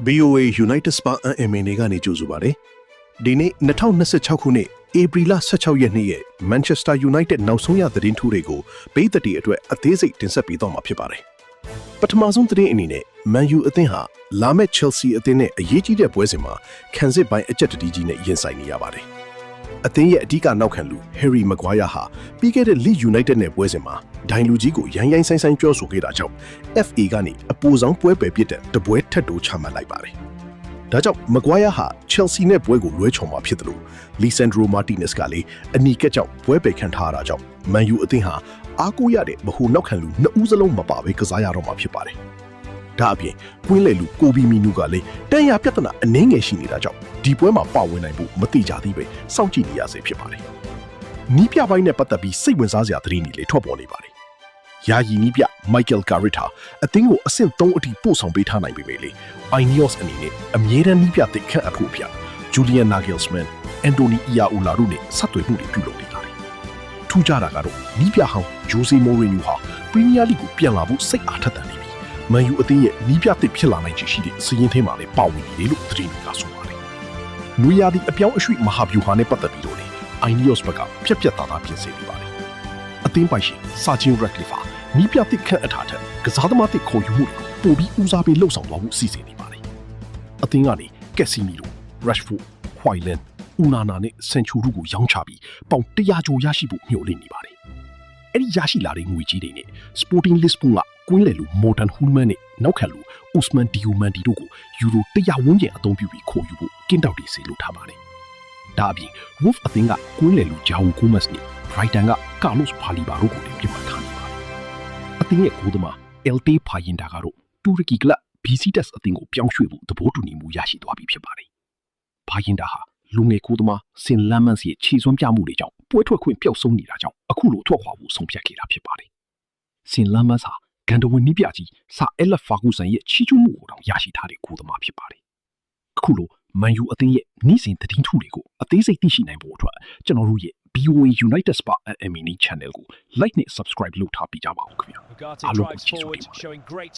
BOA United Spa MMA ကနေကြိုဆိုပါတယ်။ဒီနေ့2026ခုနှစ်ဧပြီလ16ရက်နေ့ရဲ့ Manchester United နောက်ဆုံးရသတင်းထူးတွေကိုပေးသက်တီအတွက်အသေးစိတ်တင်ဆက်ပေးသွားမှာဖြစ်ပါတယ်။ပထမဆုံးသတင်းအနေနဲ့ Man U အသင်းဟာလာမယ့် Chelsea အသင်းနဲ့အရေးကြီးတဲ့ပွဲစဉ်မှာခံစစ်ပိုင်းအကြက်တတိကြီးနဲ့ရင်ဆိုင်နေရပါတယ်။အသင်းရဲ့အဓိကနောက်ခံလူ Harry Maguire ဟာပြီးခဲ့တဲ့ Leeds United နဲ့ပွဲစဉ်မှာဒိုင်လူကြီးကိုရိုင်းဆိုင်ပြောဆိုခဲ့တာကြောင့် FA ကနေအပူဆောင်ပွဲပယ်ပြစ်တဲ့တပွဲထက်တိုးချမှတ်လိုက်ပါတယ်။ဒါကြောင့် Maguire ဟာ Chelsea နဲ့ပွဲကိုလွဲချော်မှာဖြစ်တယ်လို့ Lisandro Martinez ကလည်းအနီးကပ်ကြောင့်ပွဲပယ်ခံထားရတာကြောင့် Man U အသင်းဟာအားကိုးရတဲ့ဗဟိုနောက်ခံလူနှစ်ဦးစလုံးမပါဘဲကစားရတော့မှာဖြစ်ပါတယ်။ဒါအပြင်ကွင်းလေလူကိုဘီမီနူကလည်းတန်ရာပြဿနာအနှင်းငယ်ရှိနေတာကြောင့်ဒီပွဲမှာပါဝင်နိုင်ဖို့မတိကြသေးပဲစောင့်ကြည့်နေရစေဖြစ်ပါတယ်။နီးပြပိုင်းနဲ့ပတ်သက်ပြီးစိတ်ဝင်စားစရာသတင်းတွေလည်းထွက်ပေါ်နေပါတယ်။ယာယီနီးပြ Michael Carrick ဟာအသင်းကိုအဆင့်3အထိပို့ဆောင်ပေးထားနိုင်ပေမဲ့လေ Ineos အနေနဲ့အမြဲတမ်းနီးပြသိခန့်အဖို့ပြ Julian Nagelsmann, Anthony Iraola တို့နဲ့ဆက်သွယ်မှုတွေပြုလုပ်နေပါတယ်။ထူးခြားတာကတော့နီးပြဟောင်း Jose Mourinho ဟာ Premier League ကိုပြန်လာဖို့စိတ်အားထက်သန်နေပြီးမန်ယူအသင်းရဲ့နီးပြသစ်ဖြစ်လာနိုင်ချေရှိတဲ့စီးရင်ထဲမှာလည်းပါဝင်နေတယ်လို့သတင်းတွေကဆိုပါတယ်။နွေရာသီအပြောင်းအရွှေ့မဟာဗျူဟာနဲ့ပတ်သက်ပြီးတော့လည်း Ineos ဘက်ကပြက်သားပြင်ဆင်နေပါတယ်။အသင်းပိုင်ရှင် Sir Jim Ratcliffe ဟာနီးပြသစ်ခန့်အပ်ထားတဲ့ကစားသမားသစ်ခေါ်ယူမှုတွေကိုပိုပြီးဦးစားပေးလှုပ်ဆောင်သွားဖို့စီစဉ်နေပါတယ်။အသင်းကနေ Casemiro, Rashford, Hojlund, Onana နဲ့ Sancho တို့ကိုရောင်းချပြီးပေါင်100ကျော်ရရှိဖို့မျှော်လင့်နေပါတယ်။အဲ့ဒီရရှိလာတဲ့ငွေကြီးတွေနဲ့ Sporting Lisbon ကကွင်းလေလူ Morgan Hulman နဲ့နောက်ခံလူ Ousmane Diomande တို့ကိုယူရို100ဝန်းကျင်အသုံးပြုပြီးခေါ်ယူဖို့ကင်းတောက်တွေစီလုပ်ထားပါတယ်။ဒါအပြင် Wolf အသင်းကကွင်းလေလူ João Gomes နဲ့ Brighton က Carlos Baleba တို့ကိုလည်းပြစ်မှတ်ထားနေပါတယ်။အသင်းရဲ့ကိုသမား Altay Bayındır ကတော့တူရကီကလပ် Besiktas အသင်းကိုပြောင်းရွှေ့ဖို့သဘောတူညီမှုရရှိသွားပြီဖြစ်ပါတယ်။ Bayındır ဟာလူငယ်ကိုသမား Sin Lammens ရဲ့ခြေစွမ်းပြမှုတွေကြောင့်ပွဲထွက်ခွင့်ပျောက်ဆုံးနေတာကြောင့်အခုလိုထွက်ခွာဖို့ဆုံးဖြတ်ခဲ့တာဖြစ်ပါတယ်။ Sin Lammens ဟာဂန်ဒဝင်နီးပြကြီး Sir Alex Ferguson ရဲ့ချီးကျူးမှုကိုတောင်ရရှိထားတဲ့ကိုသမားဖြစ်ပါတယ်။အခုလို Man U အသင်းရဲ့နေ့စဉ်သတင်းထူးတွေကိုအသေးစိတ်သိရှိနိုင်ဖို့အတွက်ကျွန်တော်တို့ရဲ့ BOA United Spa MMA Channel ကို like နဲ့ subscribe လုပ်ထားပေးကြပါဦးခင်ဗျာ။ အားလုံးကိုကျေးဇူးတင်ပါတယ်